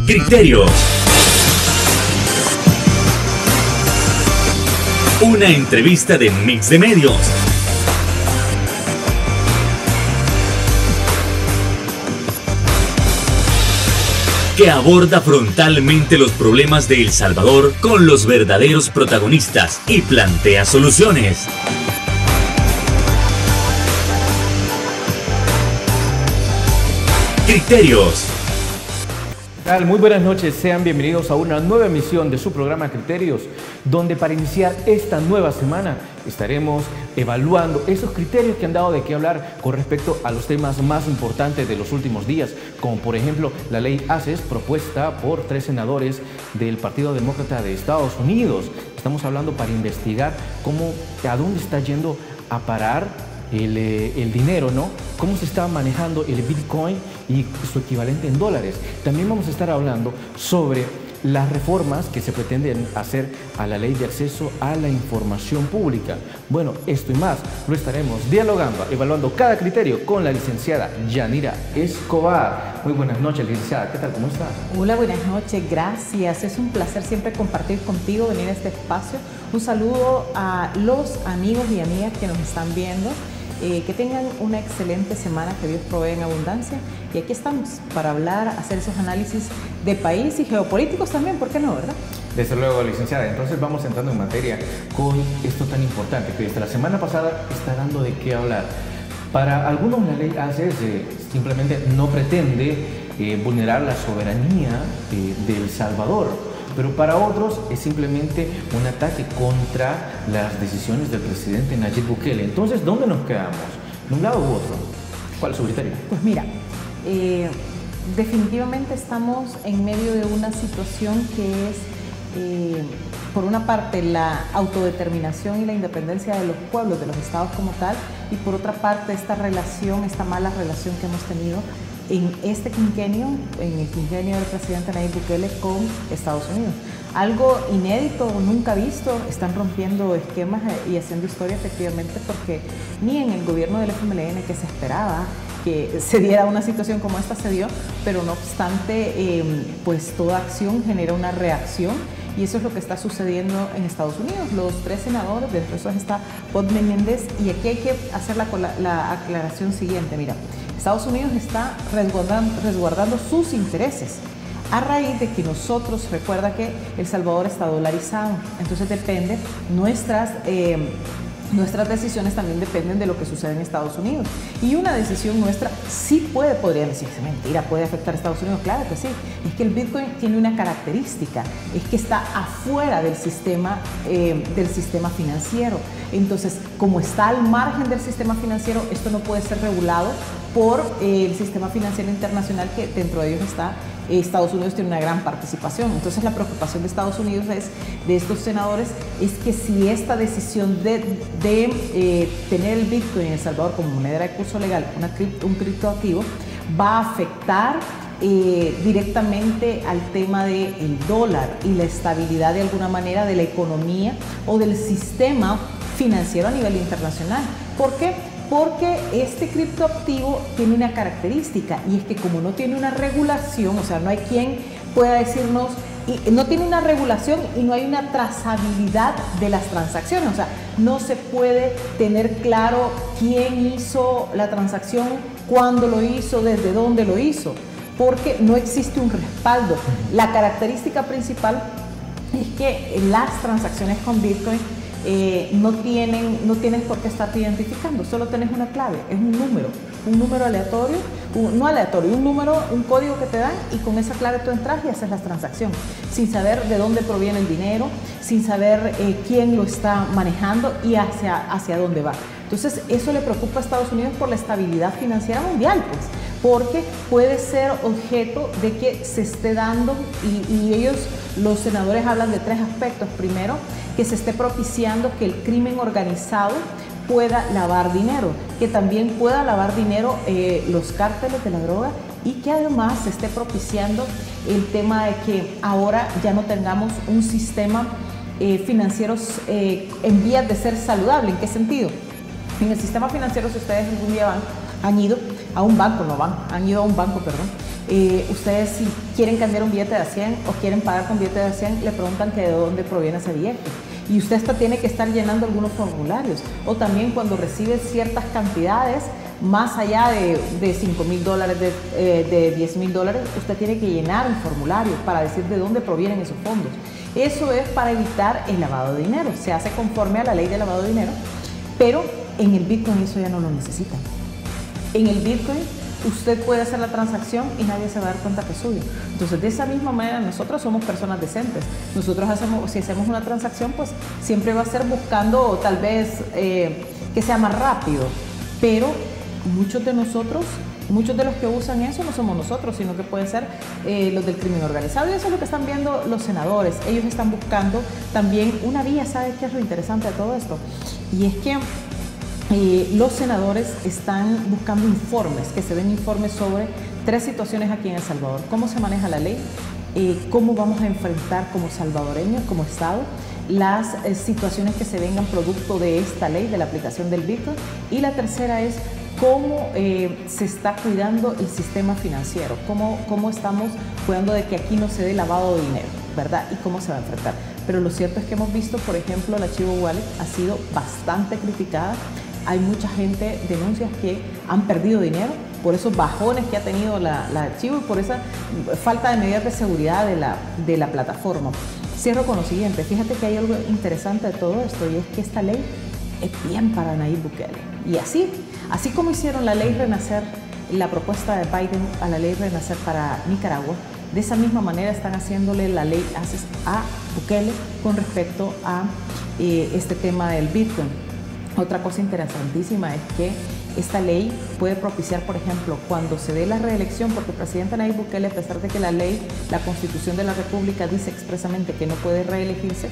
Criterios. Una entrevista de Mix de Medios. Que aborda frontalmente los problemas de El Salvador con los verdaderos protagonistas y plantea soluciones. Criterios. ¿Qué tal? Muy buenas noches, sean bienvenidos a una nueva emisión de su programa Criterios, donde para iniciar esta nueva semana estaremos evaluando esos criterios que han dado de qué hablar con respecto a los temas más importantes de los últimos días, como por ejemplo la ley ACES propuesta por 3 senadores del Partido Demócrata de Estados Unidos. Estamos hablando para investigar a dónde está yendo a parar el dinero, ¿no? Cómo se está manejando el Bitcoin y su equivalente en dólares. También vamos a estar hablando sobre las reformas que se pretenden hacer a la ley de acceso a la información pública. Bueno, esto y más lo estaremos dialogando, evaluando cada criterio con la licenciada Yanira Escobar. Muy buenas noches, licenciada. ¿Qué tal? ¿Cómo está? Hola, buenas noches. Gracias. Es un placer siempre compartir contigo, venir a este espacio. Un saludo a los amigos y amigas que nos están viendo. Que tengan una excelente semana, que Dios provee en abundancia. Y aquí estamos para hablar, hacer esos análisis de país y geopolíticos también, ¿por qué no, verdad? Desde luego, licenciada. Entonces vamos entrando en materia con esto tan importante que desde la semana pasada está dando de qué hablar. Para algunos la ley ACES simplemente no pretende vulnerar la soberanía de El Salvador, pero para otros es simplemente un ataque contra las decisiones del presidente Nayib Bukele. Entonces, ¿dónde nos quedamos? ¿De un lado u otro? ¿Cuál es su criterio? Pues mira, definitivamente estamos en medio de una situación que es, por una parte, la autodeterminación y la independencia de los pueblos, de los estados como tal, y por otra parte, esta mala relación que hemos tenido en este quinquenio, en el quinquenio del presidente Nayib Bukele con Estados Unidos. Algo inédito, nunca visto, están rompiendo esquemas y haciendo historia efectivamente, porque ni en el gobierno del FMLN, que se esperaba que se diera una situación como esta, se dio, pero no obstante, pues toda acción genera una reacción. Y eso es lo que está sucediendo en Estados Unidos. Los 3 senadores, dentro de esos está Bob Menéndez, y aquí hay que hacer la aclaración siguiente. Mira, Estados Unidos está resguardando sus intereses a raíz de que nosotros, recuerda que El Salvador está dolarizado, entonces depende, nuestras decisiones también dependen de lo que sucede en Estados Unidos. Y una decisión nuestra sí podría decirse mentira, puede afectar a Estados Unidos, claro que sí. Es que el Bitcoin tiene una característica, es que está afuera del sistema financiero. Entonces, como está al margen del sistema financiero, esto no puede ser regulado por el sistema financiero internacional, que dentro de ellos está Estados Unidos, tiene una gran participación. Entonces la preocupación de Estados Unidos de estos senadores es que si esta decisión de tener el Bitcoin en El Salvador como moneda de curso legal, un criptoactivo, va a afectar directamente al tema del dólar y la estabilidad de alguna manera de la economía o del sistema financiero a nivel internacional. ¿Por qué? Porque este criptoactivo tiene una característica, y es que como no tiene una regulación, o sea, no hay quien pueda decirnos, y no tiene una regulación y no hay una trazabilidad de las transacciones, o sea, no se puede tener claro quién hizo la transacción, cuándo lo hizo, desde dónde lo hizo, porque no existe un respaldo. La característica principal es que las transacciones con Bitcoin no tienes por qué estarte identificando, solo tenés una clave, es un número aleatorio, un código que te dan, y con esa clave tú entras y haces la transacción, sin saber de dónde proviene el dinero, sin saber quién lo está manejando y hacia dónde va. Entonces, eso le preocupa a Estados Unidos por la estabilidad financiera mundial, pues, porque puede ser objeto de que se esté dando, y ellos, los senadores, hablan de 3 aspectos. Primero, que se esté propiciando que el crimen organizado pueda lavar dinero, que también pueda lavar dinero los cárteles de la droga, y que además se esté propiciando el tema de que ahora ya no tengamos un sistema financiero en vías de ser saludable. ¿En qué sentido? En el sistema financiero, si ustedes algún día han ido a un banco, han ido a un banco, perdón, ustedes, si quieren cambiar un billete de 100 o quieren pagar con billete de 100, le preguntan que de dónde proviene ese billete. Y usted hasta tiene que estar llenando algunos formularios. O también cuando recibe ciertas cantidades, más allá de $5,000, de $10,000, usted tiene que llenar un formulario para decir de dónde provienen esos fondos. Eso es para evitar el lavado de dinero. Se hace conforme a la ley de lavado de dinero, pero en el Bitcoin eso ya no lo necesita. En el Bitcoin usted puede hacer la transacción y nadie se va a dar cuenta que es suyo. Entonces, de esa misma manera, nosotros somos personas decentes. Nosotros si hacemos una transacción, pues siempre va a ser buscando tal vez que sea más rápido. Pero muchos de los que usan eso no somos nosotros, sino que pueden ser los del crimen organizado. Y eso es lo que están viendo los senadores. Ellos están buscando también una vía. ¿Sabe qué es lo interesante de todo esto? Y es que los senadores están buscando informes, que se den informes sobre 3 situaciones aquí en El Salvador. Cómo se maneja la ley, cómo vamos a enfrentar como salvadoreños, como Estado, las situaciones que se vengan producto de esta ley, de la aplicación del Bitcoin. Y la tercera es cómo se está cuidando el sistema financiero, cómo estamos cuidando de que aquí no se dé lavado de dinero, ¿verdad? Y cómo se va a enfrentar. Pero lo cierto es que hemos visto, por ejemplo, la Chivo Wallet ha sido bastante criticada. Hay mucha gente, denuncias que han perdido dinero por esos bajones que ha tenido la Chivo y por esa falta de medidas de seguridad de la plataforma. Cierro con lo siguiente. Fíjate que hay algo interesante de todo esto y es que esta ley es bien para Nayib Bukele. Y así como hicieron la ley Renacer, la propuesta de Biden a la ley Renacer para Nicaragua, de esa misma manera están haciéndole la ley a Bukele con respecto a este tema del Bitcoin. Otra cosa interesantísima es que esta ley puede propiciar, por ejemplo, cuando se dé la reelección, porque el presidente Nayib Bukele, a pesar de que la ley, la Constitución de la República dice expresamente que no puede reelegirse,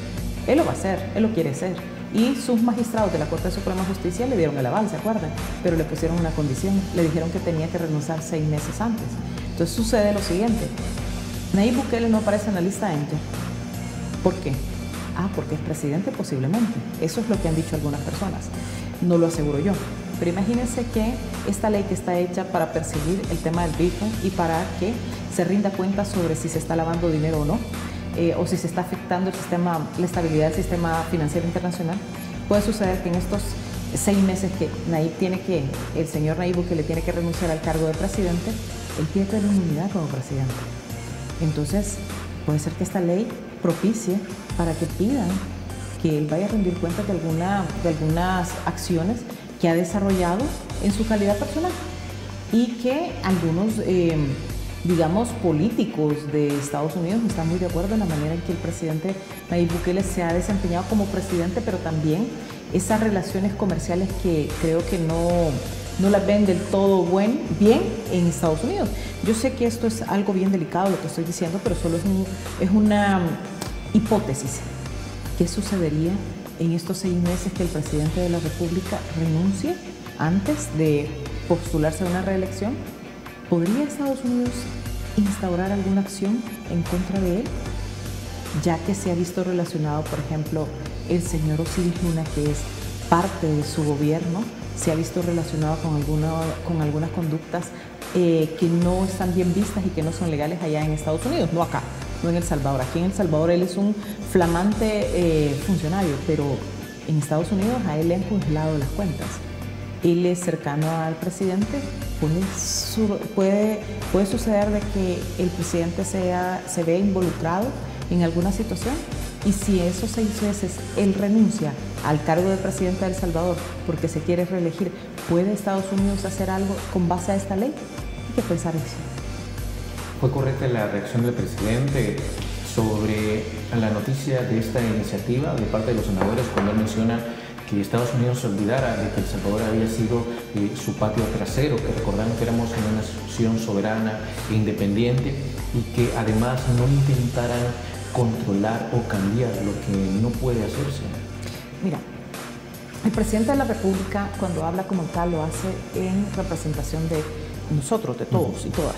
él lo va a hacer, él lo quiere hacer. Y sus magistrados de la Corte Suprema de Justicia le dieron el aval, ¿se acuerdan? Pero le pusieron una condición, le dijeron que tenía que renunciar 6 meses antes. Entonces sucede lo siguiente, Nayib Bukele no aparece en la lista de Enter. ¿Por qué? Porque es presidente posiblemente. Eso es lo que han dicho algunas personas. No lo aseguro yo. Pero imagínense que esta ley que está hecha para perseguir el tema del Bitcoin y para que se rinda cuenta sobre si se está lavando dinero o no, o si se está afectando la estabilidad del sistema financiero internacional, puede suceder que en estos 6 meses que el señor Nayib Bukele tiene que renunciar al cargo de presidente, él pierde la inmunidad como presidente. Entonces, puede ser que esta ley propicie para que pidan que él vaya a rendir cuenta de algunas acciones que ha desarrollado en su calidad personal y que algunos, digamos, políticos de Estados Unidos no están muy de acuerdo en la manera en que el presidente Nayib Bukele se ha desempeñado como presidente, pero también esas relaciones comerciales que creo que no las ven del todo bien en Estados Unidos. Yo sé que esto es algo bien delicado lo que estoy diciendo, pero solo es una hipótesis. ¿Qué sucedería en estos 6 meses que el presidente de la República renuncie antes de postularse a una reelección? ¿Podría Estados Unidos instaurar alguna acción en contra de él? Ya que se ha visto relacionado, por ejemplo, el señor Osiris Luna, que es parte de su gobierno, se ha visto relacionado con algunas conductas que no están bien vistas y que no son legales allá en Estados Unidos, no acá, no en El Salvador. Aquí en El Salvador él es un flamante funcionario, pero en Estados Unidos a él le han congelado las cuentas. Él es cercano al presidente, puede suceder de que el presidente se vea involucrado en alguna situación. Y si esos 6 meses él renuncia al cargo de presidente de El Salvador porque se quiere reelegir, ¿puede Estados Unidos hacer algo con base a esta ley? Hay que pensar eso. ¿Fue correcta la reacción del presidente sobre la noticia de esta iniciativa de parte de los senadores cuando él menciona que Estados Unidos se olvidara de que El Salvador había sido su patio trasero, que recordamos que éramos una nación soberana e independiente y que además no intentaran controlar o cambiar lo que no puede hacerse? Mira, el presidente de la República, cuando habla como tal, lo hace en representación de nosotros, de todos y todas.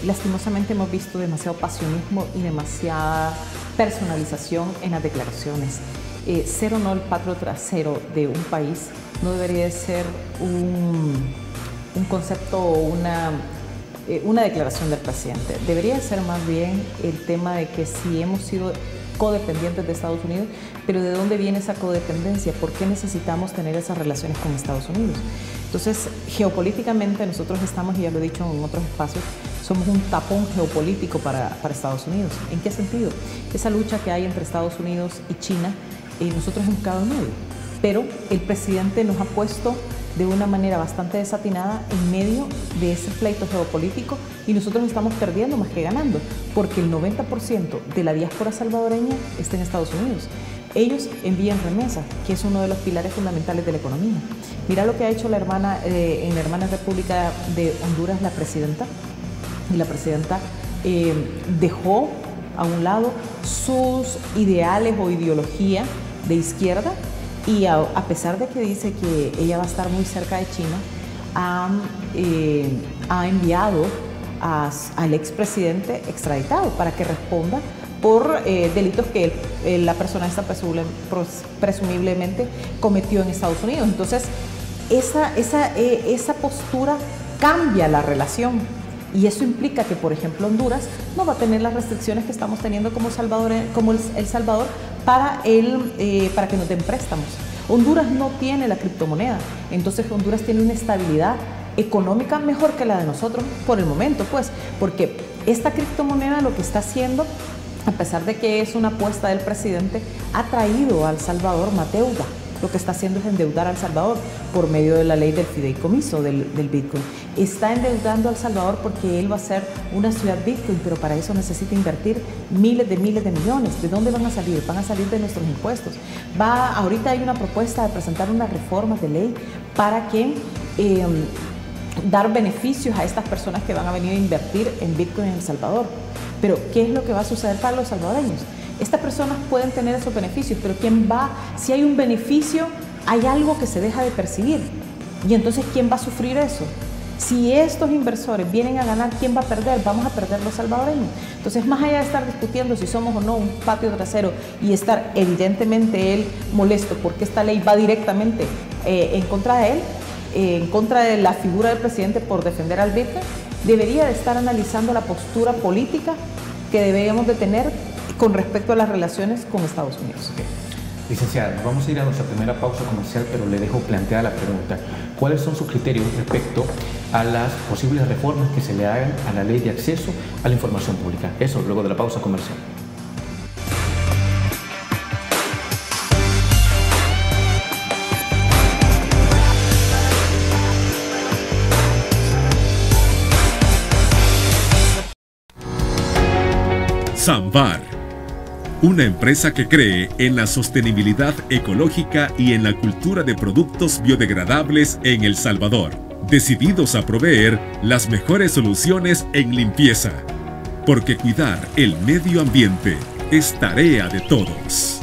Lastimosamente hemos visto demasiado pasionismo y demasiada personalización en las declaraciones. Ser o no el patio trasero de un país no debería ser un concepto o una declaración del presidente. Debería ser más bien el tema de que si hemos sido codependientes de Estados Unidos, pero ¿de dónde viene esa codependencia? ¿Por qué necesitamos tener esas relaciones con Estados Unidos? Entonces, geopolíticamente nosotros estamos, y ya lo he dicho en otros espacios, somos un tapón geopolítico para Estados Unidos. ¿En qué sentido? Esa lucha que hay entre Estados Unidos y China, nosotros hemos quedado en medio, pero el presidente nos ha puesto de una manera bastante desatinada en medio de ese pleito geopolítico y nosotros estamos perdiendo más que ganando, porque el 90% de la diáspora salvadoreña está en Estados Unidos. Ellos envían remesas, que es uno de los pilares fundamentales de la economía. Mira lo que ha hecho en la hermana República de Honduras la presidenta, y la presidenta dejó a un lado sus ideales o ideología de izquierda, y a pesar de que dice que ella va a estar muy cerca de China, ha enviado al expresidente extraditado para que responda por delitos que la persona esta presumiblemente cometió en Estados Unidos. Entonces, esa postura cambia la relación. Y eso implica que, por ejemplo, Honduras no va a tener las restricciones que estamos teniendo como El Salvador para que nos den préstamos. Honduras no tiene la criptomoneda, entonces Honduras tiene una estabilidad económica mejor que la de nosotros por el momento, pues, porque esta criptomoneda lo que está haciendo, a pesar de que es una apuesta del presidente, ha traído a El Salvador más deuda. Lo que está haciendo es endeudar a El Salvador por medio de la ley del fideicomiso del Bitcoin. Está endeudando a El Salvador porque él va a ser una ciudad Bitcoin, pero para eso necesita invertir miles de millones. ¿De dónde van a salir? Van a salir de nuestros impuestos. Ahorita hay una propuesta de presentar unas reformas de ley para que dar beneficios a estas personas que van a venir a invertir en Bitcoin en El Salvador. Pero, ¿qué es lo que va a suceder para los salvadoreños? Estas personas pueden tener esos beneficios, pero si hay un beneficio, hay algo que se deja de percibir. Y entonces, ¿quién va a sufrir eso? Si estos inversores vienen a ganar, ¿quién va a perder? Vamos a perder los salvadoreños. Entonces, más allá de estar discutiendo si somos o no un patio trasero y estar evidentemente él molesto porque esta ley va directamente en contra de él, en contra de la figura del presidente por defender al Bitcoin, debería de estar analizando la postura política que deberíamos de tener con respecto a las relaciones con Estados Unidos. Okay. Licenciada, vamos a ir a nuestra primera pausa comercial, pero le dejo planteada la pregunta. ¿Cuáles son sus criterios respecto a las posibles reformas que se le hagan a la ley de acceso a la información pública? Eso luego de la pausa comercial. Samvar, una empresa que cree en la sostenibilidad ecológica y en la cultura de productos biodegradables en El Salvador, decididos a proveer las mejores soluciones en limpieza, porque cuidar el medio ambiente es tarea de todos.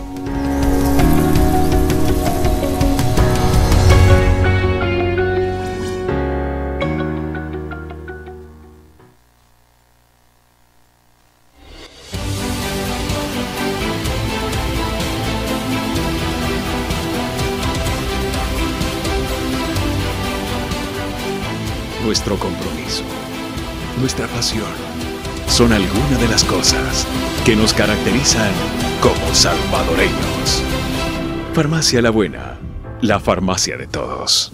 Nuestro compromiso, nuestra pasión, son algunas de las cosas que nos caracterizan como salvadoreños. Farmacia La Buena, la farmacia de todos.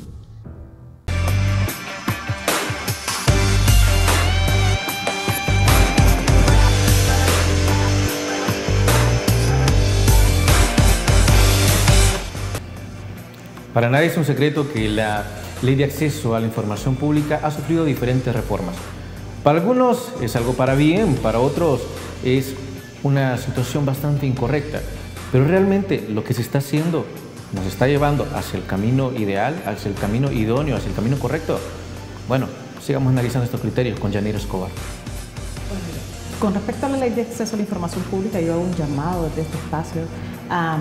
Para nadie es un secreto que la Ley de Acceso a la Información Pública ha sufrido diferentes reformas. Para algunos es algo para bien, para otros es una situación bastante incorrecta, pero realmente lo que se está haciendo nos está llevando hacia el camino ideal, hacia el camino idóneo, hacia el camino correcto. Bueno, sigamos analizando estos criterios con Yanira Escobar. Con respecto a la Ley de Acceso a la Información Pública, yo hago un llamado desde este espacio a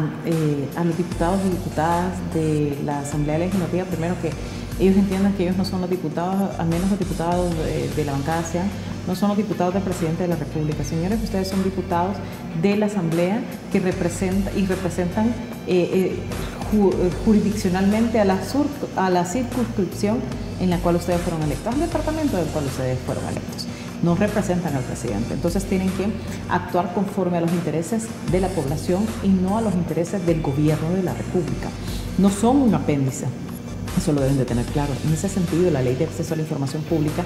los diputados y diputadas de la Asamblea Legislativa, primero que ellos entiendan que ellos no son los diputados, al menos los diputados de la bancada SEAN, no son los diputados del presidente de la República. Señores, ustedes son diputados de la Asamblea que representan jurisdiccionalmente a la circunscripción en la cual ustedes fueron electos, al departamento del cual ustedes fueron electos. No representan al presidente, entonces tienen que actuar conforme a los intereses de la población y no a los intereses del gobierno de la República. No son un apéndice, eso lo deben de tener claro. En ese sentido, la Ley de Acceso a la Información Pública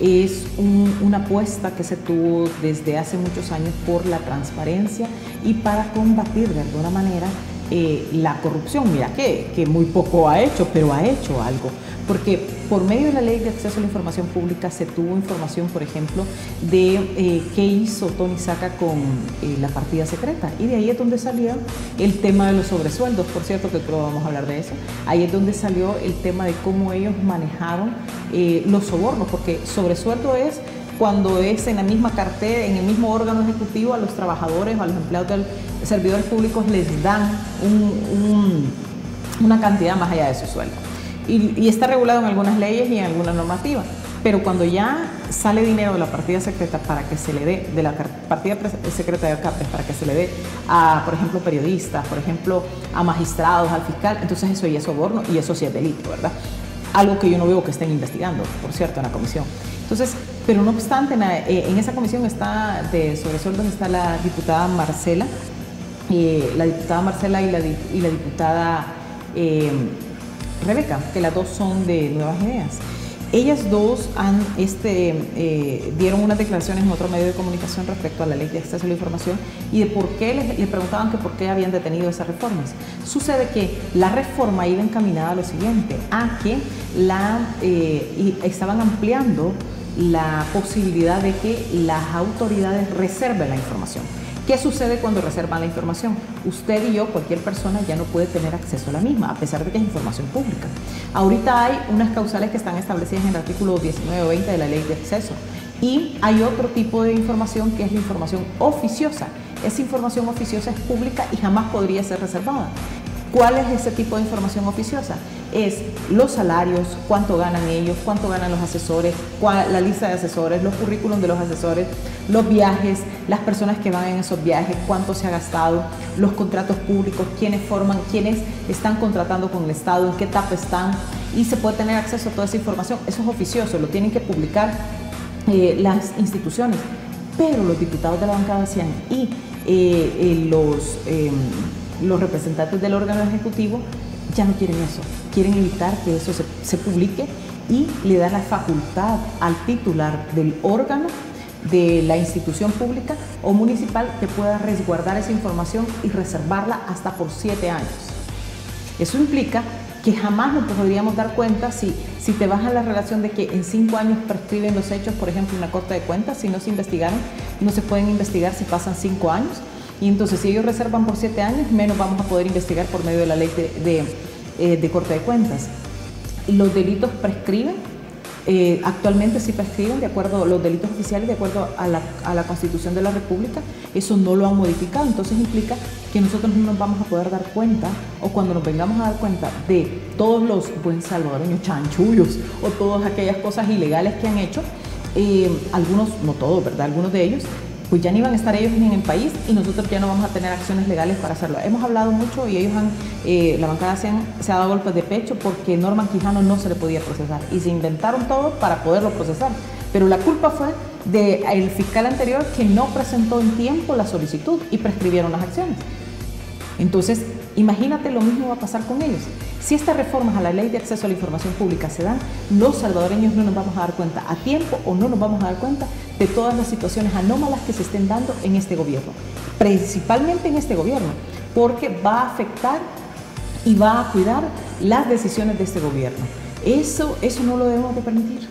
es una apuesta que se tuvo desde hace muchos años por la transparencia y para combatir de alguna manera la corrupción. Mira que muy poco ha hecho, pero ha hecho algo. Porque por medio de la Ley de Acceso a la Información Pública se tuvo información, por ejemplo, de qué hizo Tony Saca con la partida secreta. Y de ahí es donde salió el tema de los sobresueldos, por cierto, que creo que vamos a hablar de eso. Ahí es donde salió el tema de cómo ellos manejaron los sobornos, porque sobresueldo es cuando es en la misma cartera, en el mismo órgano ejecutivo, a los trabajadores o a los empleados del servidores públicos les dan una cantidad más allá de su sueldo. Y está regulado en algunas leyes y en algunas normativas, pero cuando ya sale dinero de la partida secreta para que se le dé, de la partida secreta de CAPRES para que se le dé a, por ejemplo, periodistas, por ejemplo, a magistrados, al fiscal, entonces eso ya es soborno y eso sí es delito, ¿verdad? Algo que yo no veo que estén investigando, por cierto, en la comisión. Entonces, pero no obstante, en esa comisión de sobresueldos está la diputada Marcela y la diputada Rebeca, que las dos son de Nuevas Ideas. Ellas dos dieron unas declaraciones en otro medio de comunicación respecto a la Ley de Acceso a la Información y de por qué le preguntaban que por qué habían detenido esas reformas. Sucede que la reforma iba encaminada a lo siguiente, a que estaban ampliando la posibilidad de que las autoridades reserven la información. ¿Qué sucede cuando reservan la información? Usted y yo, cualquier persona, ya no puede tener acceso a la misma, a pesar de que es información pública. Ahorita hay unas causales que están establecidas en el artículo 19 o 20 de la Ley de Acceso. Y hay otro tipo de información que es la información oficiosa. Esa información oficiosa es pública y jamás podría ser reservada. ¿Cuál es ese tipo de información oficiosa? Es los salarios, cuánto ganan ellos, cuánto ganan los asesores, la lista de asesores, los currículums de los asesores, los viajes, las personas que van en esos viajes, cuánto se ha gastado, los contratos públicos, quiénes están contratando con el Estado, en qué etapa están, y se puede tener acceso a toda esa información. Eso es oficioso, lo tienen que publicar las instituciones, pero los diputados de la bancada decían los representantes del órgano ejecutivo ya no quieren eso, quieren evitar que eso se publique y le dan la facultad al titular del órgano de la institución pública o municipal que pueda resguardar esa información y reservarla hasta por 7 años. Eso implica que jamás nos podríamos dar cuenta si te vas a la relación de que en 5 años prescriben los hechos, por ejemplo, en la Corte de Cuentas, si no se investigaron, no se pueden investigar si pasan 5 años. Y entonces, si ellos reservan por 7 años, menos vamos a poder investigar por medio de la ley de Corte de Cuentas. Los delitos prescriben, actualmente sí prescriben, de acuerdo a los delitos oficiales, de acuerdo a la Constitución de la República. Eso no lo han modificado, entonces implica que nosotros no nos vamos a poder dar cuenta, o cuando nos vengamos a dar cuenta de todos los buen salvadoreños chanchullos o todas aquellas cosas ilegales que han hecho, algunos, no todos, ¿verdad? Algunos de ellos, pues ya ni van a estar ellos ni en el país y nosotros ya no vamos a tener acciones legales para hacerlo. Hemos hablado mucho y ellos la bancada se ha dado golpes de pecho porque Norman Quijano no se le podía procesar y se inventaron todo para poderlo procesar. Pero la culpa fue del fiscal anterior que no presentó en tiempo la solicitud y prescribieron las acciones. Entonces, imagínate, lo mismo va a pasar con ellos. Si estas reformas a la Ley de Acceso a la Información Pública se dan, los salvadoreños no nos vamos a dar cuenta a tiempo o no nos vamos a dar cuenta de todas las situaciones anómalas que se estén dando en este gobierno, principalmente en este gobierno, porque va a afectar y va a cuidar las decisiones de este gobierno. Eso no lo debemos de permitir,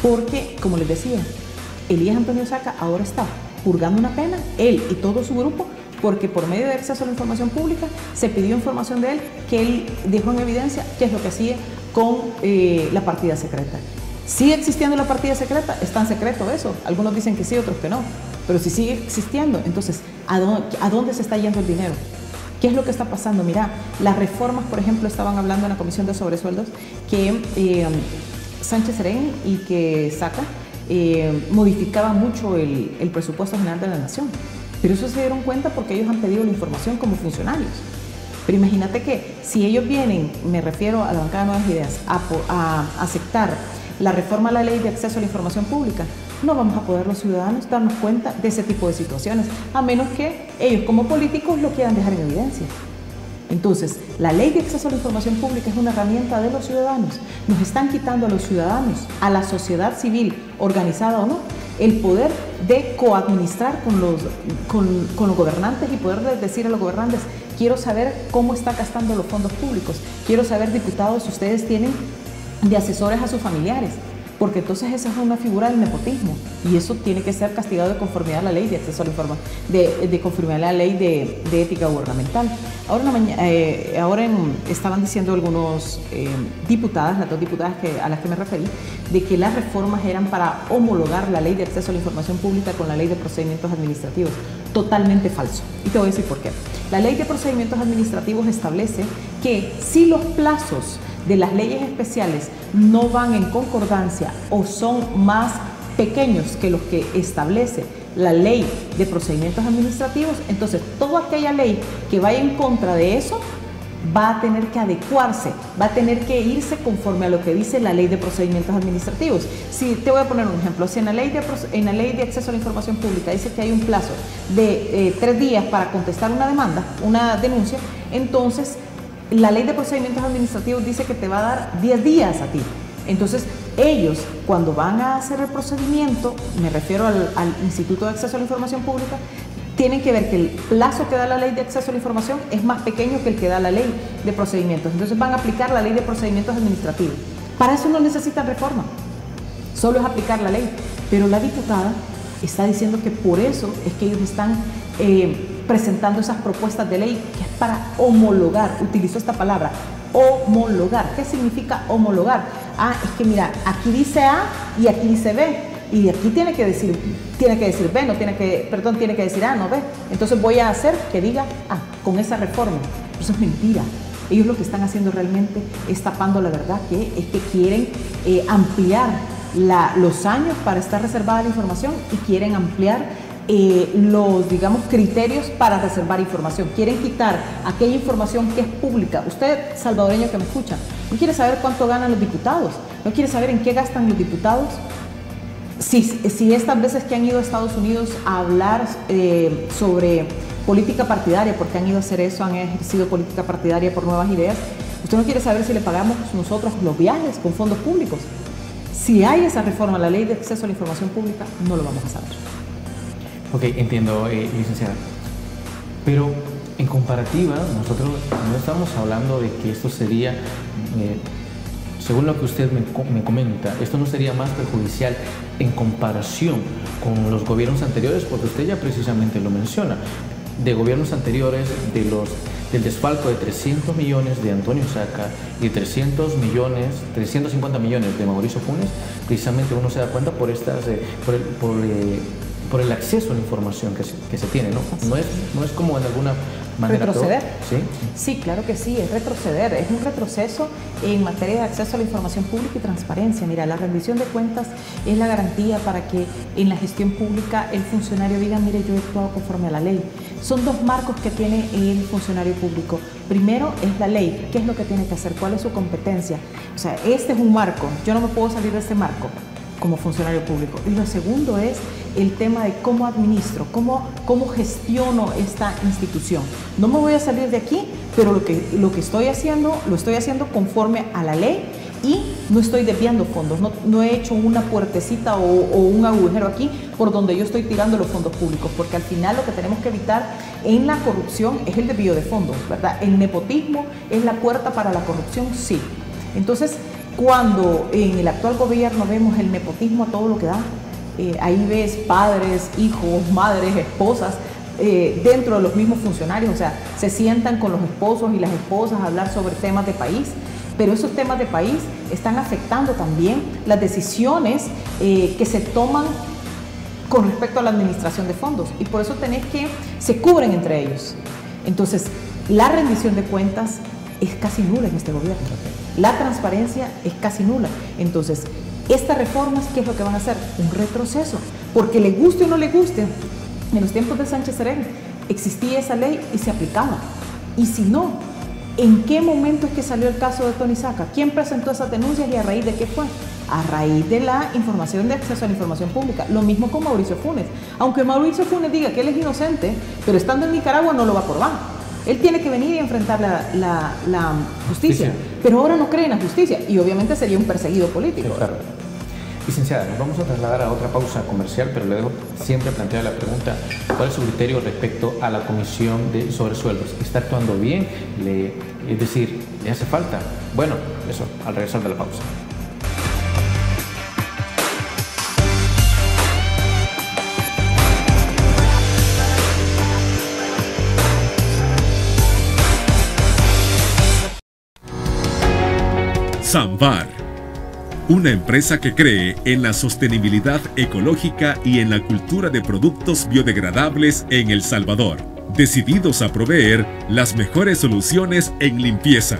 porque, como les decía, Elías Antonio Saca ahora está purgando una pena, él y todo su grupo, porque por medio de acceso a la información pública se pidió información de él que él dejó en evidencia qué es lo que hacía con la partida secreta. ¿Sigue existiendo la partida secreta? ¿Es tan secreto eso? Algunos dicen que sí, otros que no. Pero si sigue existiendo, entonces, ¿a dónde se está yendo el dinero? ¿Qué es lo que está pasando? Mira, las reformas, por ejemplo, estaban hablando en la Comisión de Sobresueldos que Sánchez Serén y que Saca modificaban mucho el presupuesto general de la Nación. Pero eso se dieron cuenta porque ellos han pedido la información como funcionarios. Pero imagínate que si ellos vienen, me refiero a la bancada de Nuevas Ideas, a aceptar la reforma a la ley de acceso a la información pública, no vamos a poder los ciudadanos darnos cuenta de ese tipo de situaciones, a menos que ellos como políticos lo quieran dejar en evidencia. Entonces, la ley de acceso a la información pública es una herramienta de los ciudadanos. Nos están quitando a los ciudadanos, a la sociedad civil, organizada o no, el poder de coadministrar con los gobernantes y poder decir a los gobernantes: quiero saber cómo está gastando los fondos públicos, quiero saber, diputados, si ustedes tienen de asesores a sus familiares, porque entonces esa es una figura del nepotismo y eso tiene que ser castigado de conformidad a la ley de acceso a la información, de conformidad a la ley de ética gubernamental. Ahora estaban diciendo algunos diputadas, las dos diputadas a las que me referí, de que las reformas eran para homologar la ley de acceso a la información pública con la ley de procedimientos administrativos. Totalmente falso. Y te voy a decir por qué. La ley de procedimientos administrativos establece que si los plazos de las leyes especiales no van en concordancia o son más pequeños que los que establece la ley de procedimientos administrativos, entonces toda aquella ley que vaya en contra de eso va a tener que adecuarse, va a tener que irse conforme a lo que dice la ley de procedimientos administrativos. Si te voy a poner un ejemplo, si en la ley de acceso a la información pública dice que hay un plazo de 3 días para contestar una demanda, una denuncia, entonces la ley de procedimientos administrativos dice que te va a dar 10 días a ti. Entonces, ellos, cuando van a hacer el procedimiento, me refiero al Instituto de Acceso a la Información Pública, tienen que ver que el plazo que da la ley de acceso a la información es más pequeño que el que da la ley de procedimientos. Entonces, van a aplicar la ley de procedimientos administrativos. Para eso no necesitan reforma, solo es aplicar la ley. Pero la diputada está diciendo que por eso es que ellos están presentando esas propuestas de ley, que es para homologar. Utilizó esta palabra, homologar. ¿Qué significa homologar? Es que mira, aquí dice A y aquí dice B, y aquí tiene que decir B, tiene que decir A, no B. Entonces voy a hacer que diga A con esa reforma. Eso es mentira. Ellos lo que están haciendo realmente es tapando la verdad, que es que quieren ampliar los años para estar reservada la información y quieren ampliar los, digamos, criterios para reservar información. Quieren quitar aquella información que es pública. Usted, salvadoreño que me escucha, no quiere saber cuánto ganan los diputados, no quiere saber en qué gastan los diputados. Si estas veces que han ido a Estados Unidos a hablar sobre política partidaria, porque han ido a hacer eso, han ejercido política partidaria por Nuevas Ideas, usted no quiere saber si le pagamos nosotros los viajes con fondos públicos. Si hay esa reforma a la ley de acceso a la información pública, no lo vamos a saber. Ok, entiendo, licenciada. Pero en comparativa, nosotros no estamos hablando de que esto sería, según lo que usted me comenta, esto no sería más perjudicial en comparación con los gobiernos anteriores, porque usted ya precisamente lo menciona, de gobiernos anteriores, del desfalco de 300 millones de Antonio Saca y 350 millones de Mauricio Funes. Precisamente uno se da cuenta por por el acceso a la información que se tiene, ¿no? No es como en alguna manera ¿retroceder? ¿Sí? Sí, claro que sí, es retroceder, es un retroceso en materia de acceso a la información pública y transparencia. Mira, la rendición de cuentas es la garantía para que en la gestión pública el funcionario diga: mire, yo he actuado conforme a la ley. Son dos marcos que tiene el funcionario público. Primero es la ley, ¿qué es lo que tiene que hacer? ¿Cuál es su competencia? O sea, este es un marco, yo no me puedo salir de este marco como funcionario público. Y lo segundo es el tema de cómo administro, cómo gestiono esta institución. No me voy a salir de aquí, pero lo que estoy haciendo, lo estoy haciendo conforme a la ley y no estoy desviando fondos, no he hecho una puertecita o un agujero aquí por donde yo estoy tirando los fondos públicos, porque al final lo que tenemos que evitar en la corrupción es el desvío de fondos, ¿verdad? El nepotismo es la puerta para la corrupción, sí. Entonces, cuando en el actual gobierno vemos el nepotismo a todo lo que da, ahí ves padres, hijos, madres, esposas, dentro de los mismos funcionarios, o sea, se sientan con los esposos y las esposas a hablar sobre temas de país, pero esos temas de país están afectando también las decisiones que se toman con respecto a la administración de fondos, y por eso tenés que se cubren entre ellos. Entonces, la rendición de cuentas es casi nula en este gobierno. La transparencia es casi nula. Entonces, estas reformas, ¿qué es lo que van a hacer? Un retroceso. Porque le guste o no le guste, en los tiempos de Sánchez Serén existía esa ley y se aplicaba. Y si no, ¿En qué momento es que salió el caso de Tony Saca? ¿Quién presentó esas denuncias y a raíz de qué fue? A raíz de la información de acceso a la información pública. Lo mismo con Mauricio Funes. Aunque Mauricio Funes diga que él es inocente, pero estando en Nicaragua no lo va a probar. Él tiene que venir y enfrentar la justicia. Pero ahora no cree en la justicia y obviamente sería un perseguido político. Sí, claro. Licenciada, nos vamos a trasladar a otra pausa comercial, pero le dejo siempre plantear la pregunta: ¿cuál es su criterio respecto a la comisión de sobresueldos? ¿Está actuando bien? Es decir, ¿le hace falta? Bueno, eso, al regresar de la pausa. Samvar, una empresa que cree en la sostenibilidad ecológica y en la cultura de productos biodegradables en El Salvador, decididos a proveer las mejores soluciones en limpieza,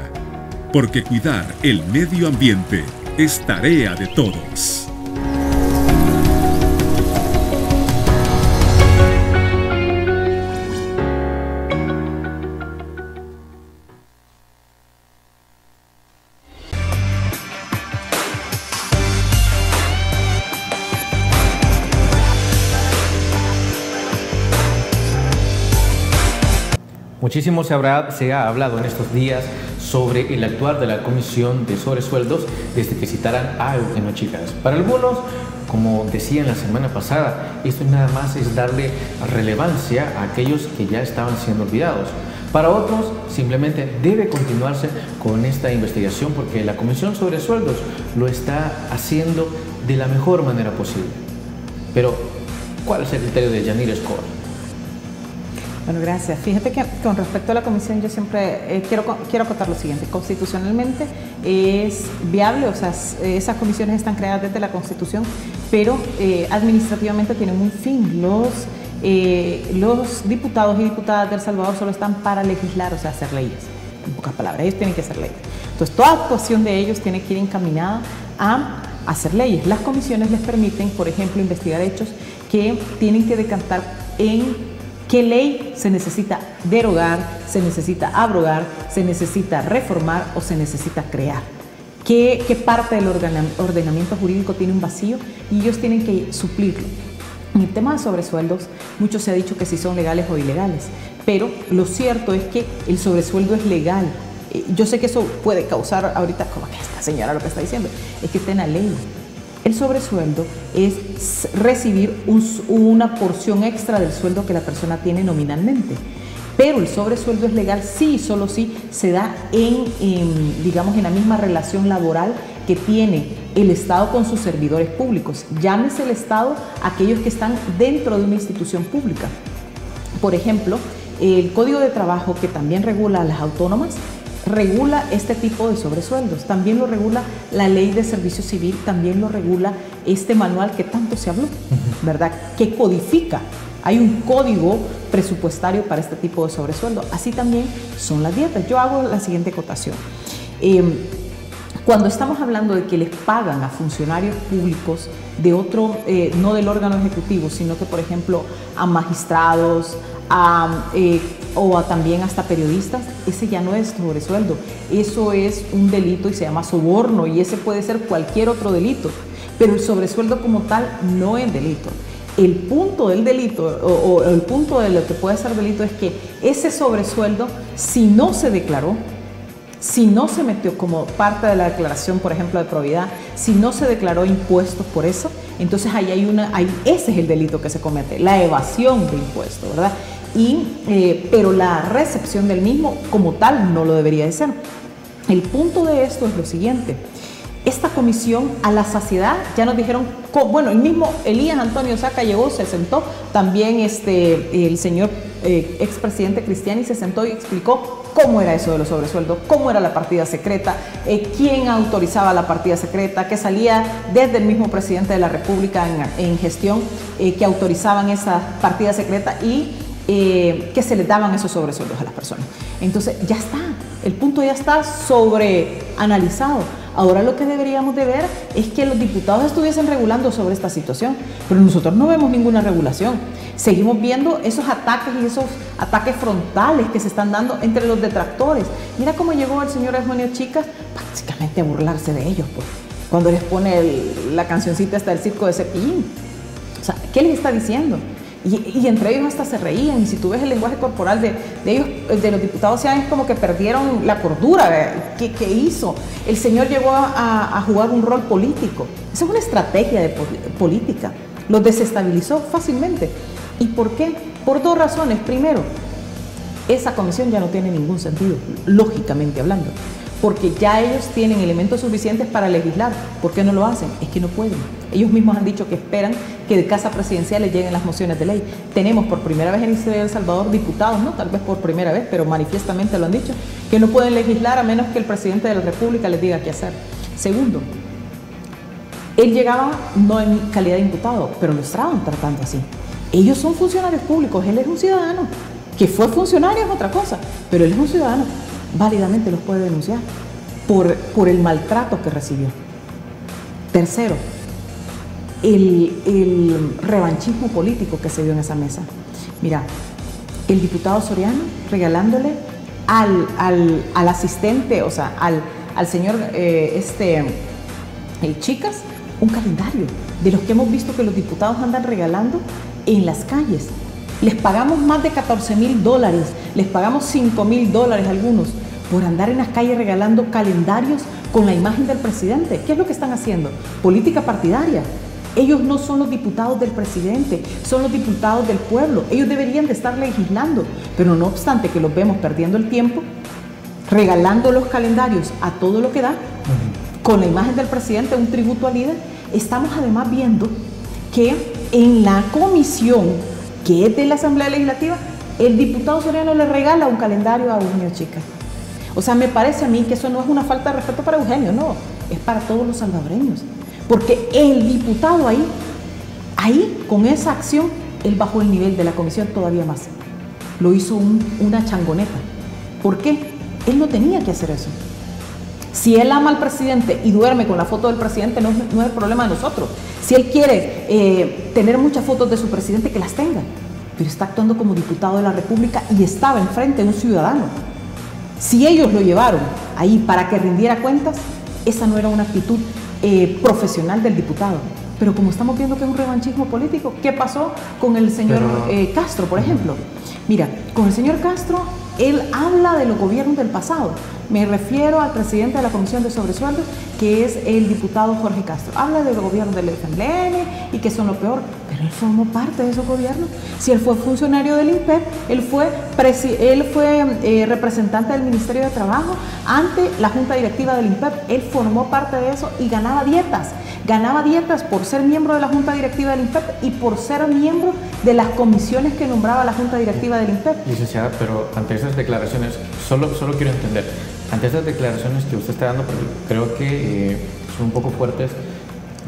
porque cuidar el medio ambiente es tarea de todos. Muchísimo se ha hablado en estos días sobre el actuar de la Comisión de Sobresueldos desde que citaran a Eugenio Chigares. Para algunos, como decía en la semana pasada, esto nada más es darle relevancia a aquellos que ya estaban siendo olvidados. Para otros, simplemente debe continuarse con esta investigación porque la Comisión sobre Sueldos lo está haciendo de la mejor manera posible. Pero, ¿cuál es el criterio de Yanira Escobar? Bueno, gracias. Fíjate que con respecto a la comisión yo siempre quiero acotar lo siguiente. Constitucionalmente es viable, o sea, esas comisiones están creadas desde la Constitución, pero administrativamente tienen un fin. Los diputados y diputadas de El Salvador solo están para legislar, o sea, hacer leyes. En pocas palabras, ellos tienen que hacer leyes. Entonces, toda actuación de ellos tiene que ir encaminada a hacer leyes. Las comisiones les permiten, por ejemplo, investigar hechos que tienen que decantar en qué ley se necesita derogar, se necesita abrogar, se necesita reformar o se necesita crear. ¿Qué parte del ordenamiento jurídico tiene un vacío? Y ellos tienen que suplirlo. En el tema de sobresueldos, mucho se ha dicho que si son legales o ilegales, pero lo cierto es que el sobresueldo es legal. Yo sé que eso puede causar ahorita, como que esta señora lo que está diciendo, es que está en la ley. El sobresueldo es recibir una porción extra del sueldo que la persona tiene nominalmente. Pero el sobresueldo es legal sí y solo si se da digamos, en la misma relación laboral que tiene el Estado con sus servidores públicos. Llámese el Estado aquellos que están dentro de una institución pública. Por ejemplo, el Código de Trabajo, que también regula a las autónomas, regula este tipo de sobresueldos. También lo regula la Ley de Servicio Civil, también lo regula este manual que tanto se habló, ¿verdad? Que codifica. Hay un código presupuestario para este tipo de sobresueldo. Así también son las dietas. Yo hago la siguiente acotación. Cuando estamos hablando de que les pagan a funcionarios públicos de otro, no del órgano ejecutivo, sino que, por ejemplo, a magistrados, o también hasta periodistas, ese ya no es sobresueldo, eso es un delito y se llama soborno, y ese puede ser cualquier otro delito, pero el sobresueldo como tal no es delito. El punto del delito o el punto de lo que puede ser delito es que ese sobresueldo, si no se declaró, si no se metió como parte de la declaración, por ejemplo, de probidad, si no se declaró impuestos por eso, entonces ese es el delito que se comete, la evasión de impuestos, ¿verdad? Pero la recepción del mismo como tal no lo debería de ser. El punto de esto es lo siguiente: esta comisión a la saciedad ya nos dijeron, bueno, el mismo Elías Antonio Saca llegó, se sentó, también el señor expresidente Cristiani se sentó y explicó cómo era eso de los sobresueldos, cómo era la partida secreta, quién autorizaba la partida secreta, que salía desde el mismo presidente de la República en gestión, que autorizaban esa partida secreta y que se les daban esos sobresueldos a las personas. Entonces ya está, el punto ya está sobreanalizado. Ahora lo que deberíamos de ver es que los diputados estuviesen regulando sobre esta situación, pero nosotros no vemos ninguna regulación. Seguimos viendo esos ataques y esos ataques frontales que se están dando entre los detractores. Mira cómo llegó el señor Eugenio Chicas prácticamente a burlarse de ellos, pues, cuando les pone la cancioncita hasta el circo de Cepillín. O sea, ¿qué les está diciendo? Y entre ellos hasta se reían, y si tú ves el lenguaje corporal de ellos, de los diputados, es como que perdieron la cordura. ¿Qué hizo? El señor llegó a jugar un rol político. Esa es una estrategia de política. Los desestabilizó fácilmente. ¿Y por qué? Por dos razones. Primero, esa comisión ya no tiene ningún sentido, lógicamente hablando, porque ya ellos tienen elementos suficientes para legislar. ¿Por qué no lo hacen? Es que no pueden. Ellos mismos han dicho que esperan que de casa presidencial les lleguen las mociones de ley. Tenemos por primera vez en la historia de El Salvador diputados, no tal vez por primera vez, pero manifiestamente lo han dicho, que no pueden legislar a menos que el presidente de la República les diga qué hacer. Segundo, él llegaba no en calidad de imputado, pero lo estaban tratando así. Ellos son funcionarios públicos, él es un ciudadano. Que fue funcionario es otra cosa, pero él es un ciudadano. Válidamente los puede denunciar por el maltrato que recibió. Tercero, el revanchismo político que se dio en esa mesa. Mira, el diputado Soriano regalándole al asistente, o sea, al señor Chicas, un calendario de los que hemos visto que los diputados andan regalando en las calles. Les pagamos más de $14,000, les pagamos $5,000 algunos por andar en las calles regalando calendarios con la imagen del presidente. ¿Qué es lo que están haciendo? Política partidaria. Ellos no son los diputados del presidente, son los diputados del pueblo. Ellos deberían de estar legislando, pero no obstante que los vemos perdiendo el tiempo, regalando los calendarios a todo lo que da, con la imagen del presidente, un tributo al líder. Estamos además viendo que en la comisión, que es de la Asamblea Legislativa, el diputado Soriano le regala un calendario a Eugenio Chicas. O sea, me parece a mí que eso no es una falta de respeto para Eugenio, no, es para todos los salvadoreños. Porque el diputado ahí, con esa acción, él bajó el nivel de la comisión todavía más. Lo hizo una changoneta. ¿Por qué? Él no tenía que hacer eso. Si él ama al presidente y duerme con la foto del presidente, no es el problema de nosotros. Si él quiere tener muchas fotos de su presidente, que las tenga. Pero está actuando como diputado de la República y estaba enfrente de un ciudadano. Si ellos lo llevaron ahí para que rindiera cuentas, esa no era una actitud profesional del diputado. Pero como estamos viendo que es un revanchismo político, ¿qué pasó con el señor Castro, por ejemplo? Mira, con el señor Castro, él habla de los gobiernos del pasado. Me refiero al presidente de la Comisión de Sobresueldos, que es el diputado Jorge Castro. Habla de los gobiernos del FMLN y que son lo peor, pero él formó parte de esos gobiernos. Si él fue funcionario del INPEP, él fue representante del Ministerio de Trabajo ante la Junta Directiva del INPEP. Él formó parte de eso y ganaba dietas. Ganaba dietas por ser miembro de la Junta Directiva del INPEP y por ser miembro de las comisiones que nombraba la Junta Directiva del INPEP. Licenciada, pero ante esas declaraciones, solo quiero entender, ante esas declaraciones que usted está dando, creo que son un poco fuertes,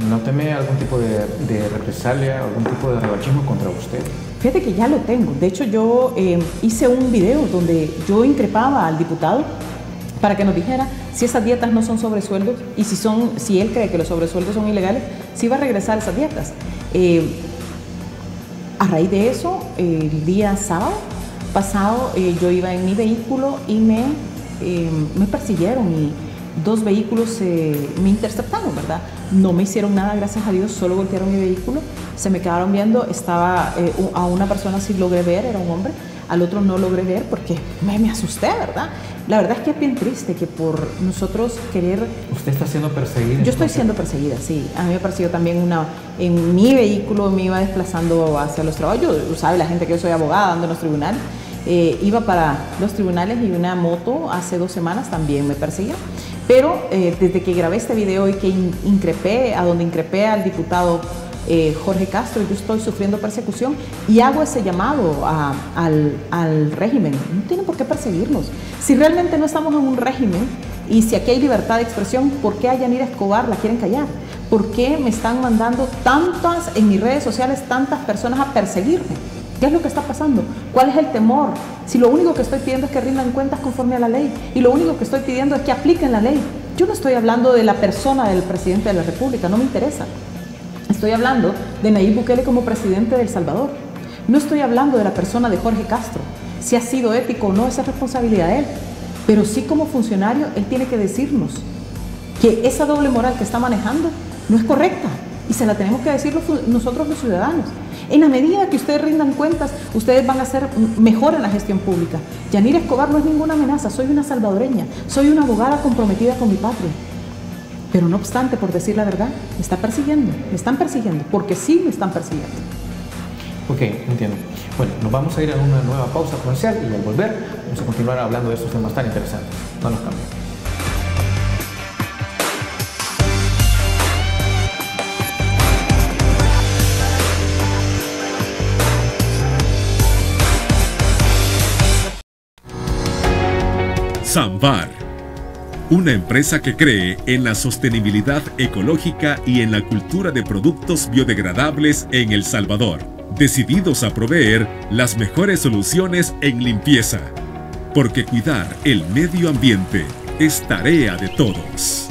¿no teme algún tipo de represalia, algún tipo de revanchismo contra usted? Fíjate que ya lo tengo. De hecho, yo hice un video donde yo increpaba al diputado para que nos dijera si esas dietas no son sobresueldos y si él cree que los sobresueldos son ilegales, si va a regresar esas dietas. A raíz de eso, el día sábado pasado, yo iba en mi vehículo y me persiguieron y 2 vehículos me interceptaron, ¿verdad? No me hicieron nada, gracias a Dios, solo voltearon mi vehículo, se me quedaron viendo, estaba a una persona sí logré ver, era un hombre, al otro no logré ver porque me asusté, ¿verdad? La verdad es que es bien triste que por nosotros querer... ¿Usted está siendo perseguida? Yo estoy siendo perseguida, sí. A mí me persiguió también en mi vehículo, me iba desplazando hacia los trabajos. Yo, sabe la gente que yo soy abogada, ando en los tribunales. Iba para los tribunales y una moto hace 2 semanas también me persiguió. Pero desde que grabé este video y que increpé al diputado Jorge Castro, yo estoy sufriendo persecución y hago ese llamado al régimen. No tienen por qué perseguirnos. Si realmente no estamos en un régimen y si aquí hay libertad de expresión, ¿por qué a Yanira Escobar la quieren callar? ¿Por qué me están mandando en mis redes sociales tantas personas a perseguirme? ¿Qué es lo que está pasando? ¿Cuál es el temor? Si lo único que estoy pidiendo es que rindan cuentas conforme a la ley y lo único que estoy pidiendo es que apliquen la ley. Yo no estoy hablando de la persona del presidente de la República, no me interesa. Estoy hablando de Nayib Bukele como presidente de El Salvador. No estoy hablando de la persona de Jorge Castro. Si ha sido ético o no, esa es responsabilidad de él. Pero sí, como funcionario, él tiene que decirnos que esa doble moral que está manejando no es correcta. Y se la tenemos que decir nosotros los ciudadanos. En la medida que ustedes rindan cuentas, ustedes van a ser mejor en la gestión pública. Yanira Escobar no es ninguna amenaza, soy una salvadoreña, soy una abogada comprometida con mi patria. Pero no obstante, por decir la verdad, me están persiguiendo, porque sí me están persiguiendo. Ok, entiendo. Bueno, nos vamos a ir a una nueva pausa comercial y al volver vamos a continuar hablando de estos temas tan interesantes. No nos cambien. Samvar, una empresa que cree en la sostenibilidad ecológica y en la cultura de productos biodegradables en El Salvador, decididos a proveer las mejores soluciones en limpieza, porque cuidar el medio ambiente es tarea de todos.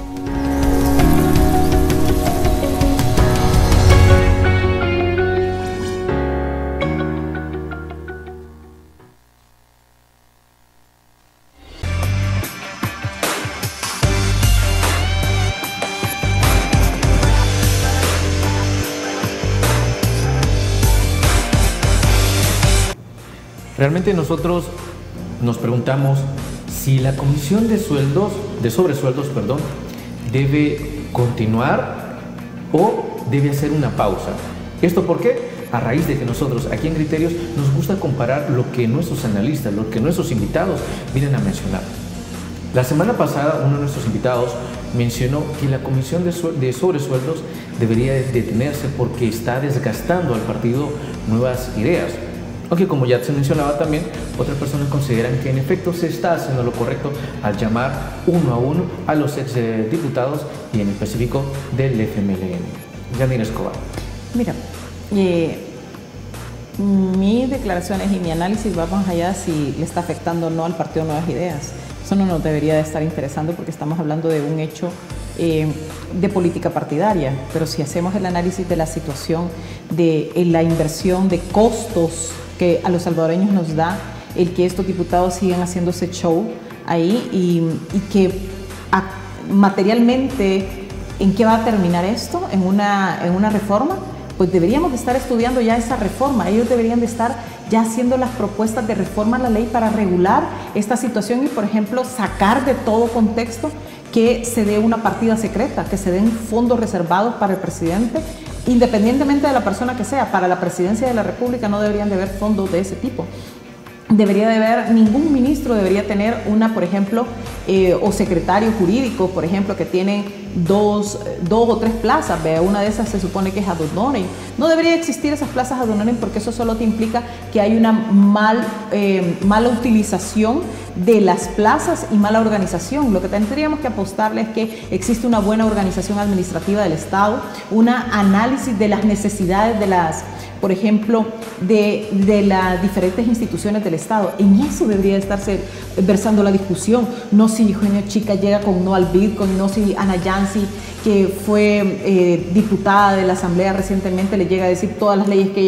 Realmente nosotros nos preguntamos si la comisión de sobresueldos, debe continuar o debe hacer una pausa. ¿Esto por qué? A raíz de que nosotros aquí en Criterios nos gusta comparar lo que nuestros analistas, lo que nuestros invitados vienen a mencionar. La semana pasada uno de nuestros invitados mencionó que la comisión de sobresueldos debería detenerse porque está desgastando al partido Nuevas Ideas. Aunque, como ya se mencionaba también, otras personas consideran que en efecto se está haciendo lo correcto al llamar uno a uno a los ex diputados y en específico del FMLN. Yanira Escobar. Mira, mis declaraciones y mi análisis va más allá si le está afectando o no al Partido Nuevas Ideas. Eso no nos debería de estar interesando porque estamos hablando de un hecho de política partidaria, pero si hacemos el análisis de la situación de la inversión de costos que a los salvadoreños nos da el que estos diputados sigan haciendo ese show ahí y que materialmente, ¿en qué va a terminar esto? ¿En una reforma? Pues deberíamos de estar estudiando ya esa reforma. Ellos deberían de estar ya haciendo las propuestas de reforma a la ley para regular esta situación y, por ejemplo, sacar de todo contexto que se dé una partida secreta, que se den fondos reservados para el presidente, independientemente de la persona que sea. Para la presidencia de la República no deberían de haber fondos de ese tipo. Debería de haber, ningún ministro debería tener una, por ejemplo, o secretario jurídico, por ejemplo, que tienen dos o tres plazas. Vea, una de esas se supone que es ad honorem. No debería existir esas plazas ad honorem porque eso solo te implica que hay una mala utilización de las plazas y mala organización. Lo que tendríamos que apostarle es que existe una buena organización administrativa del Estado, un análisis de las necesidades de las, por ejemplo, de las diferentes instituciones del Estado. En eso debería estarse versando la discusión, no si Eugenio Chica llega con no al Bitcoin, no si Ana Yancy, que fue diputada de la Asamblea recientemente, le llega a decir todas las leyes que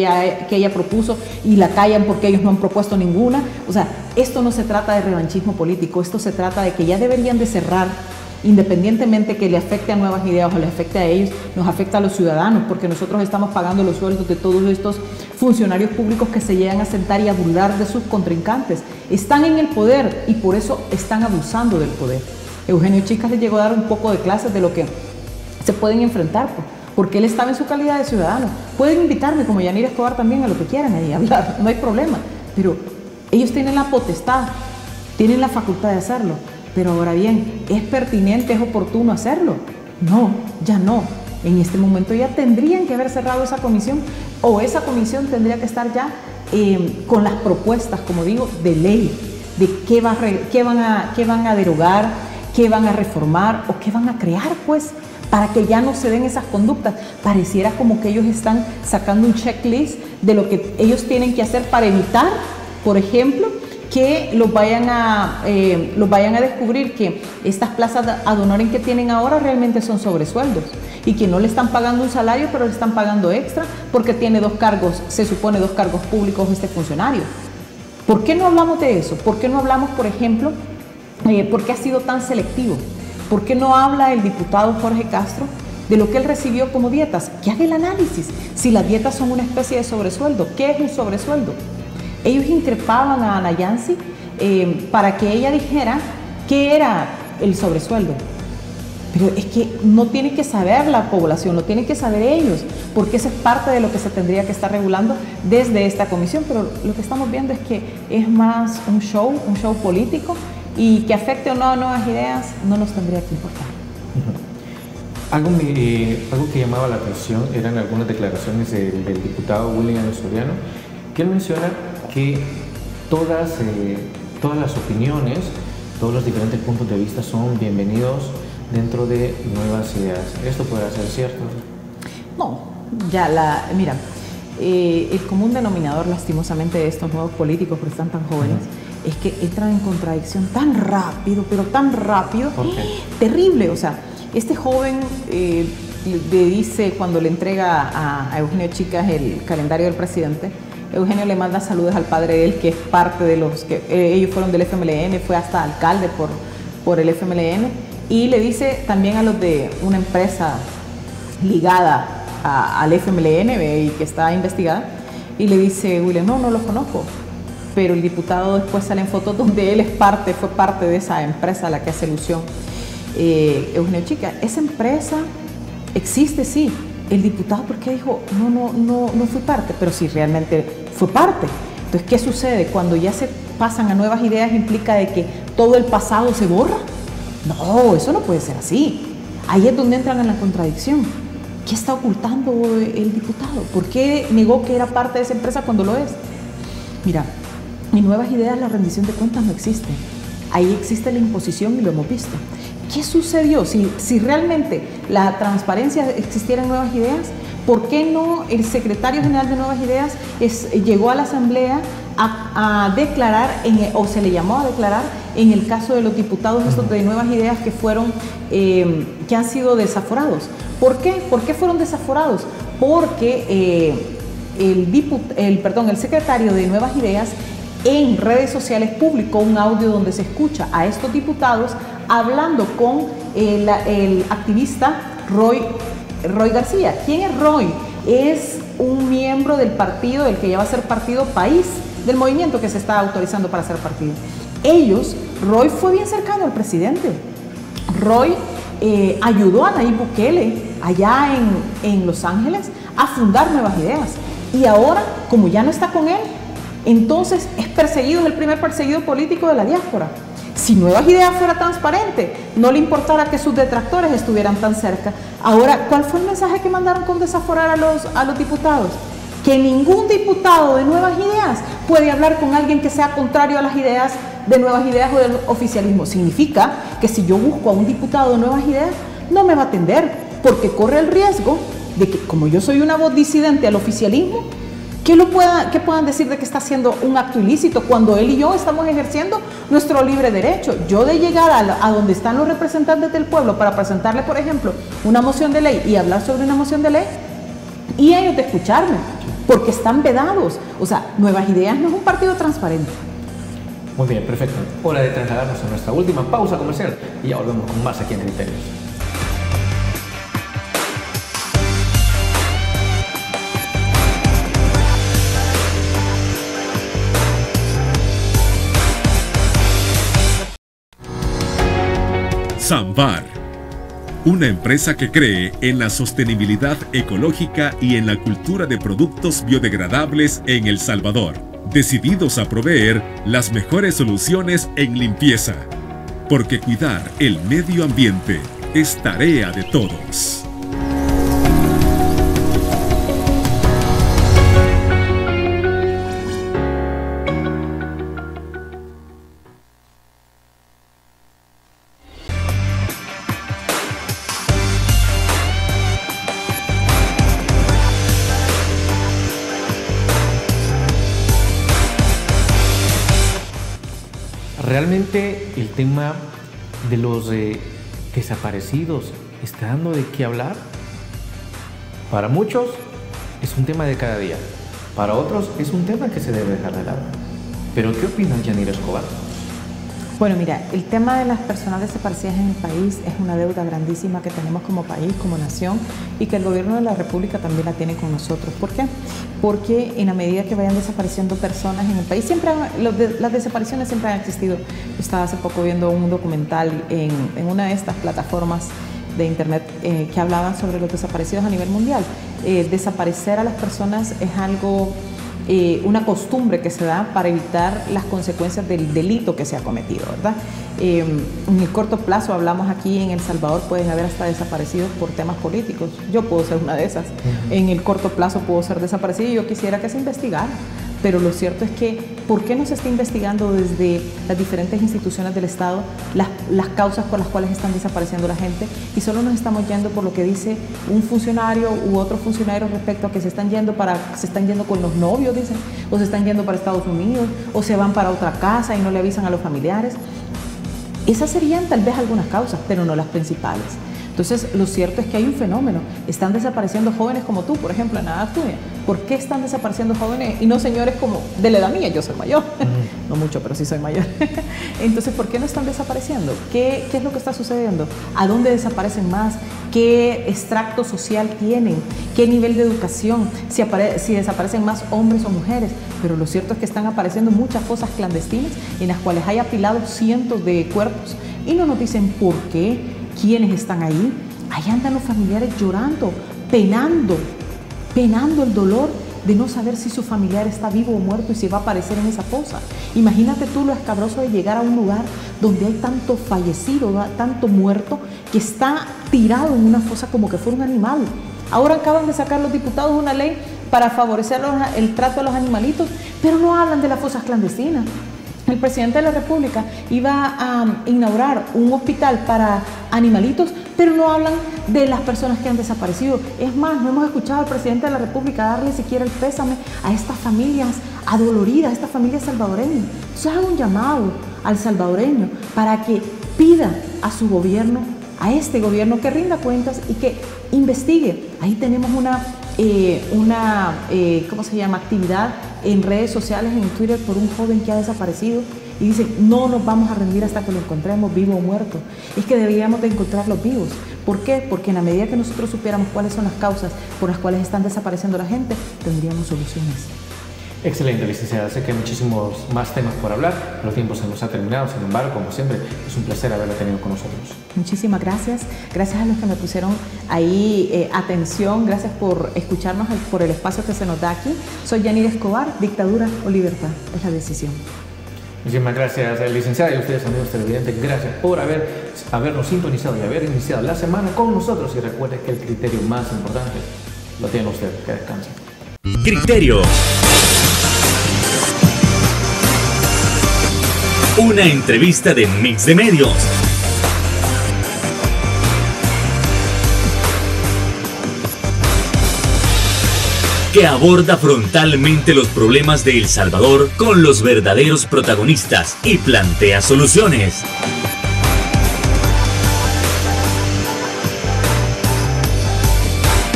ella propuso y la callan porque ellos no han propuesto ninguna. O sea, esto no se trata de revanchismo político, esto se trata de que ya deberían de cerrar, independientemente que le afecte a Nuevas Ideas o le afecte a ellos, nos afecta a los ciudadanos, porque nosotros estamos pagando los sueldos de todos estos funcionarios públicos que se llegan a sentar y a burlar de sus contrincantes. Están en el poder y por eso están abusando del poder. Eugenio Chicas le llegó a dar un poco de clases de lo que se pueden enfrentar, porque él estaba en su calidad de ciudadano. Pueden invitarme, como Yanira Escobar, también a lo que quieran ahí hablar, no hay problema, pero ellos tienen la potestad, tienen la facultad de hacerlo. Pero ahora bien, ¿es pertinente, es oportuno hacerlo? No, ya no. En este momento ya tendrían que haber cerrado esa comisión, o esa comisión tendría que estar ya con las propuestas, como digo, de ley, de qué van a derogar, qué van a reformar o qué van a crear, pues, para que ya no se den esas conductas. Pareciera como que ellos están sacando un checklist de lo que ellos tienen que hacer para evitar, por ejemplo, que los vayan a descubrir que estas plazas ad honorem que tienen ahora realmente son sobresueldos y que no le están pagando un salario, pero le están pagando extra porque tiene 2 cargos, se supone 2 cargos públicos este funcionario. ¿Por qué no hablamos de eso? ¿Por qué no hablamos, por ejemplo, por qué ha sido tan selectivo? ¿Por qué no habla el diputado Jorge Castro de lo que él recibió como dietas? Que haga el análisis. Si las dietas son una especie de sobresueldo, ¿qué es un sobresueldo? Ellos increpaban a Ana Yancy para que ella dijera qué era el sobresueldo. Pero es que no tiene que saber la población, lo tienen que saber ellos, porque eso es parte de lo que se tendría que estar regulando desde esta comisión. Pero lo que estamos viendo es que es más un show político, y que afecte o no a nuevas ideas no nos tendría que importar. Algo que llamaba la atención eran algunas declaraciones del diputado William Soriano, que él menciona que todas las opiniones, todos los diferentes puntos de vista son bienvenidos dentro de nuevas ideas. ¿Esto podrá ser cierto? No, mira, el común denominador lastimosamente de estos nuevos políticos, porque están tan jóvenes, es que entran en contradicción tan rápido, pero tan rápido, terrible. O sea, este joven le dice, cuando le entrega a Eugenio Chicas el calendario del presidente, Eugenio le manda saludos al padre de él, que es parte de los que ellos fueron del FMLN, fue hasta alcalde por el FMLN, y le dice también a los de una empresa ligada al FMLN y que está investigada, y le dice William, no los conozco. Pero el diputado después sale en fotos donde él fue parte de esa empresa a la que hace alusión Eugenio Chicas. Esa empresa existe, sí. El diputado, ¿por qué dijo no fue parte? Pero sí, realmente fue parte. Entonces, ¿qué sucede? Cuando ya se pasan a nuevas ideas, ¿implica de que todo el pasado se borra? No, eso no puede ser así. Ahí es donde entran en la contradicción. ¿Qué está ocultando el diputado? ¿Por qué negó que era parte de esa empresa cuando lo es? Mira, en Nuevas Ideas la rendición de cuentas no existe. Ahí existe la imposición y lo hemos visto. ¿Qué sucedió? Si realmente la transparencia existiera en Nuevas Ideas, ¿por qué no el secretario general de Nuevas Ideas llegó a la asamblea a declarar, o se le llamó a declarar, en el caso de los diputados estos de Nuevas Ideas que han sido desaforados? ¿Por qué? ¿Por qué fueron desaforados? Porque el secretario de Nuevas Ideas en redes sociales publicó un audio donde se escucha a estos diputados hablando con el activista Roy García. ¿Quién es Roy? Es un miembro del partido, del que ya va a ser Partido País, del movimiento que se está autorizando para ser partido. Roy fue bien cercano al presidente. Roy ayudó a Nayib Bukele allá en Los Ángeles a fundar Nuevas Ideas. Y ahora, como ya no está con él, entonces es perseguido, es el primer perseguido político de la diáspora. Si Nuevas Ideas fuera transparente, no le importara que sus detractores estuvieran tan cerca. Ahora, ¿cuál fue el mensaje que mandaron con desaforar a los diputados? Que ningún diputado de Nuevas Ideas puede hablar con alguien que sea contrario a las ideas de Nuevas Ideas o del oficialismo. Significa que si yo busco a un diputado de Nuevas Ideas, no me va a atender, porque corre el riesgo de que, como yo soy una voz disidente al oficialismo, que puedan decir de que está haciendo un acto ilícito cuando él y yo estamos ejerciendo nuestro libre derecho. Yo de llegar a donde están los representantes del pueblo para presentarle, por ejemplo, una moción de ley y hablar sobre una moción de ley, y ellos de escucharme, porque están vedados. O sea, Nuevas Ideas no es un partido transparente. Muy bien, perfecto. Hora de trasladarnos a nuestra última pausa comercial y ya volvemos con más aquí en Criterios. Samvar, una empresa que cree en la sostenibilidad ecológica y en la cultura de productos biodegradables en El Salvador, decididos a proveer las mejores soluciones en limpieza, porque cuidar el medio ambiente es tarea de todos. realmente el tema de los desaparecidos está dando de qué hablar. Para muchos es un tema de cada día, para otros es un tema que se debe dejar de lado. Pero ¿qué opinas, Yanira Escobar? Bueno, mira, el tema de las personas desaparecidas en el país es una deuda grandísima que tenemos como país, como nación, y que el gobierno de la República también la tiene con nosotros. ¿Por qué? Porque en la medida que vayan desapareciendo personas en el país, las desapariciones siempre han existido. Yo estaba hace poco viendo un documental en una de estas plataformas de internet que hablaban sobre los desaparecidos a nivel mundial. Desaparecer a las personas es algo... una costumbre que se da para evitar las consecuencias del delito que se ha cometido, ¿verdad? En el corto plazo, hablamos aquí en El Salvador, pueden haber hasta desaparecidos por temas políticos. Yo puedo ser una de esas. En el corto plazo puedo ser desaparecido y yo quisiera que se investigara. Pero lo cierto es que, ¿por qué no se está investigando desde las diferentes instituciones del Estado las causas por las cuales están desapareciendo la gente? Y solo nos estamos yendo por lo que dice un funcionario u otro funcionario respecto a que se están yendo con los novios, dicen, o se están yendo para Estados Unidos, o se van para otra casa y no le avisan a los familiares. Esas serían tal vez algunas causas, pero no las principales. Entonces, lo cierto es que hay un fenómeno. Están desapareciendo jóvenes como tú, por ejemplo, en la edad tuya. ¿Por qué están desapareciendo jóvenes y no señores como de la edad mía? Yo soy mayor. No mucho, pero sí soy mayor. Entonces, ¿por qué no están desapareciendo? ¿Qué es lo que está sucediendo? ¿A dónde desaparecen más? ¿Qué extracto social tienen? ¿Qué nivel de educación? Si desaparecen más hombres o mujeres. Pero lo cierto es que están apareciendo muchas fosas clandestinas en las cuales hay apilados cientos de cuerpos y no nos dicen por qué. ¿Quiénes están ahí? Ahí andan los familiares llorando, penando el dolor de no saber si su familiar está vivo o muerto y si va a aparecer en esa fosa. Imagínate tú lo escabroso de llegar a un lugar donde hay tanto fallecido, tanto muerto, que está tirado en una fosa como que fuera un animal. Ahora acaban de sacar los diputados una ley para favorecer el trato a los animalitos, pero no hablan de las fosas clandestinas. El presidente de la República iba a inaugurar un hospital para animalitos, pero no hablan de las personas que han desaparecido. Es más, no hemos escuchado al presidente de la República darle siquiera el pésame a estas familias adoloridas, a estas familias salvadoreñas. Entonces hago un llamado al salvadoreño para que pida a su gobierno, a este gobierno, que rinda cuentas y que investigue. Ahí tenemos ¿cómo se llama? Actividad en redes sociales, en Twitter, por un joven que ha desaparecido y dice, no nos vamos a rendir hasta que lo encontremos vivo o muerto. Es que deberíamos de encontrarlos vivos. ¿Por qué? Porque en la medida que nosotros supiéramos cuáles son las causas por las cuales están desapareciendo la gente, tendríamos soluciones. Excelente, licenciada. Sé que hay muchísimos más temas por hablar, pero el tiempo se nos ha terminado. Sin embargo, como siempre, es un placer haberla tenido con nosotros. Muchísimas gracias. Gracias a los que me pusieron ahí atención. Gracias por escucharnos, por el espacio que se nos da aquí. Soy Yanira Escobar. Dictadura o libertad es la decisión. Muchísimas gracias, licenciada, y a ustedes, amigos televidentes, gracias por habernos sintonizado y haber iniciado la semana con nosotros. Y recuerden que el criterio más importante lo tienen ustedes. Que descansen. Criterio. Una entrevista de Mix de Medios. Que aborda frontalmente los problemas de El Salvador con los verdaderos protagonistas y plantea soluciones.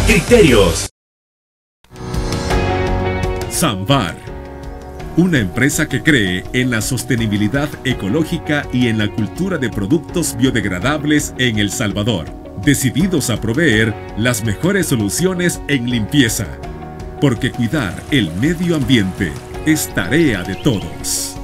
Criterios. Samvar, una empresa que cree en la sostenibilidad ecológica y en la cultura de productos biodegradables en El Salvador, decididos a proveer las mejores soluciones en limpieza, porque cuidar el medio ambiente es tarea de todos.